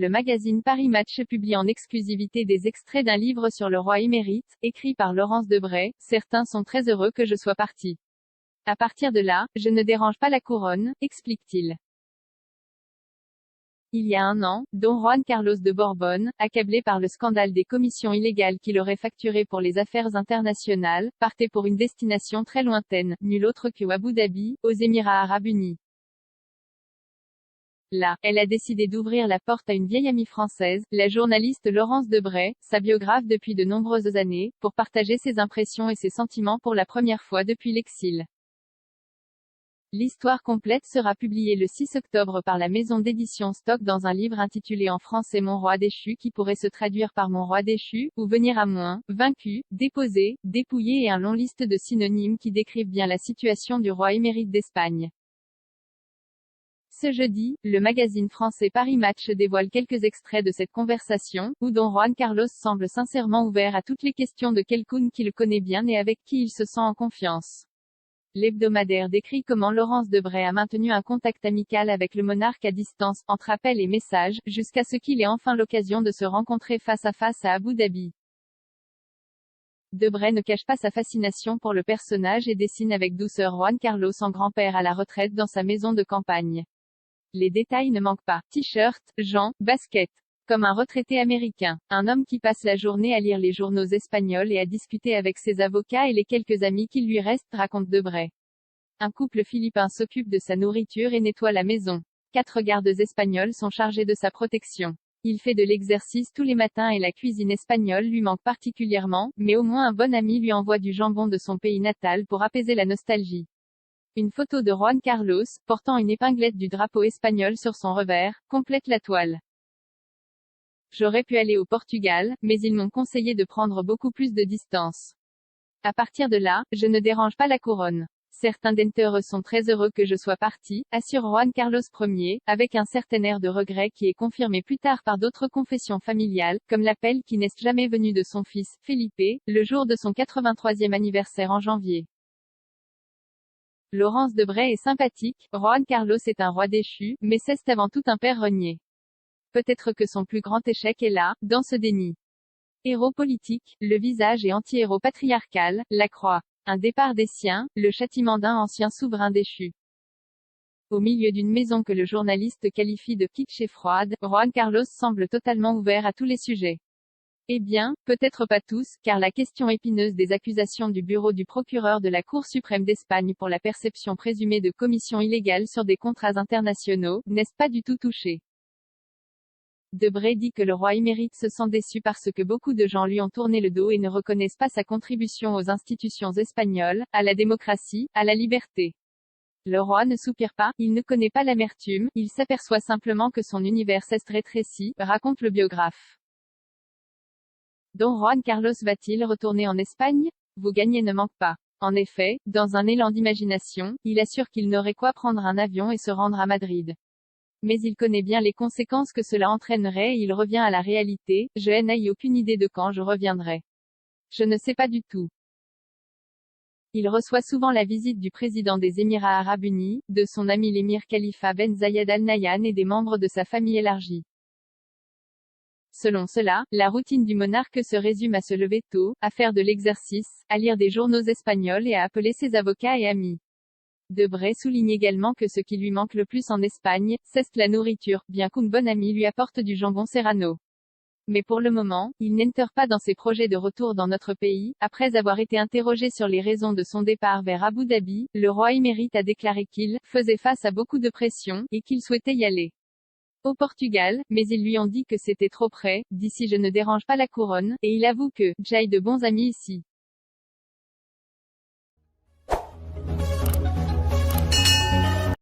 Le magazine Paris Match publie en exclusivité des extraits d'un livre sur le roi émérite, écrit par Laurence Debray. Certains sont très heureux que je sois parti. À partir de là, je ne dérange pas la couronne, explique-t-il. Il y a un an, Don Juan Carlos de Borbón, accablé par le scandale des commissions illégales qu'il aurait facturées pour les affaires internationales, partait pour une destination très lointaine, nulle autre que Abu Dhabi, aux Émirats arabes unis. Là, elle a décidé d'ouvrir la porte à une vieille amie française, la journaliste Laurence Debray, sa biographe depuis de nombreuses années, pour partager ses impressions et ses sentiments pour la première fois depuis l'exil. L'histoire complète sera publiée le 6 octobre par la maison d'édition Stock dans un livre intitulé en français Mon roi déchu qui pourrait se traduire par Mon roi déchu, ou venir à moins, vaincu, déposé, dépouillé et un long liste de synonymes qui décrivent bien la situation du roi émérite d'Espagne. Ce jeudi, le magazine français Paris Match dévoile quelques extraits de cette conversation, où Don Juan Carlos semble sincèrement ouvert à toutes les questions de quelqu'un qui le connaît bien et avec qui il se sent en confiance. L'hebdomadaire décrit comment Laurence Debray a maintenu un contact amical avec le monarque à distance, entre appels et messages, jusqu'à ce qu'il ait enfin l'occasion de se rencontrer face à face à Abu Dhabi. Debray ne cache pas sa fascination pour le personnage et dessine avec douceur Juan Carlos en grand-père à la retraite dans sa maison de campagne. Les détails ne manquent pas. T-shirt, Jean, basket. Comme un retraité américain. Un homme qui passe la journée à lire les journaux espagnols et à discuter avec ses avocats et les quelques amis qui lui restent, raconte Debray. Un couple philippin s'occupe de sa nourriture et nettoie la maison. 4 gardes espagnols sont chargés de sa protection. Il fait de l'exercice tous les matins et la cuisine espagnole lui manque particulièrement, mais au moins un bon ami lui envoie du jambon de son pays natal pour apaiser la nostalgie. Une photo de Juan Carlos, portant une épinglette du drapeau espagnol sur son revers, complète la toile. J'aurais pu aller au Portugal, mais ils m'ont conseillé de prendre beaucoup plus de distance. À partir de là, je ne dérange pas la couronne. Certains d'entre eux sont très heureux que je sois parti, assure Juan Carlos Ier, avec un certain air de regret qui est confirmé plus tard par d'autres confessions familiales, comme l'appel qui n'est jamais venu de son fils, Felipe, le jour de son 83e anniversaire en janvier. Laurence Debray est sympathique, Juan Carlos est un roi déchu, mais c'est avant tout un père renié. Peut-être que son plus grand échec est là, dans ce déni. Héros politique, le visage est anti-héros patriarcal, la croix. Un départ des siens, le châtiment d'un ancien souverain déchu. Au milieu d'une maison que le journaliste qualifie de kitsch et froide, Juan Carlos semble totalement ouvert à tous les sujets. Eh bien, peut-être pas tous, car la question épineuse des accusations du bureau du procureur de la Cour suprême d'Espagne pour la perception présumée de commissions illégales sur des contrats internationaux, n'est pas du tout touchée. Debray dit que le roi émérite se sent déçu parce que beaucoup de gens lui ont tourné le dos et ne reconnaissent pas sa contribution aux institutions espagnoles, à la démocratie, à la liberté. Le roi ne soupire pas, il ne connaît pas l'amertume, il s'aperçoit simplement que son univers s'est rétréci, raconte le biographe. Don Juan Carlos va-t-il retourner en Espagne? Vos gagnés ne manquent pas. En effet, dans un élan d'imagination, il assure qu'il n'aurait qu'à prendre un avion et se rendre à Madrid. Mais il connaît bien les conséquences que cela entraînerait et il revient à la réalité, je n'ai aucune idée de quand je reviendrai. Je ne sais pas du tout. Il reçoit souvent la visite du président des Émirats arabes unis, de son ami l'émir Khalifa Ben Zayed Al Nahyan et des membres de sa famille élargie. Selon cela, la routine du monarque se résume à se lever tôt, à faire de l'exercice, à lire des journaux espagnols et à appeler ses avocats et amis. Debray souligne également que ce qui lui manque le plus en Espagne, c'est la nourriture, bien qu'une bonne amie lui apporte du jambon serrano. Mais pour le moment, il n'entre pas dans ses projets de retour dans notre pays. Après avoir été interrogé sur les raisons de son départ vers Abu Dhabi, le roi émérite a déclaré qu'il faisait face à beaucoup de pression, et qu'il souhaitait y aller au Portugal, mais ils lui ont dit que c'était trop près, d'ici je ne dérange pas la couronne, et il avoue que j'ai de bons amis ici.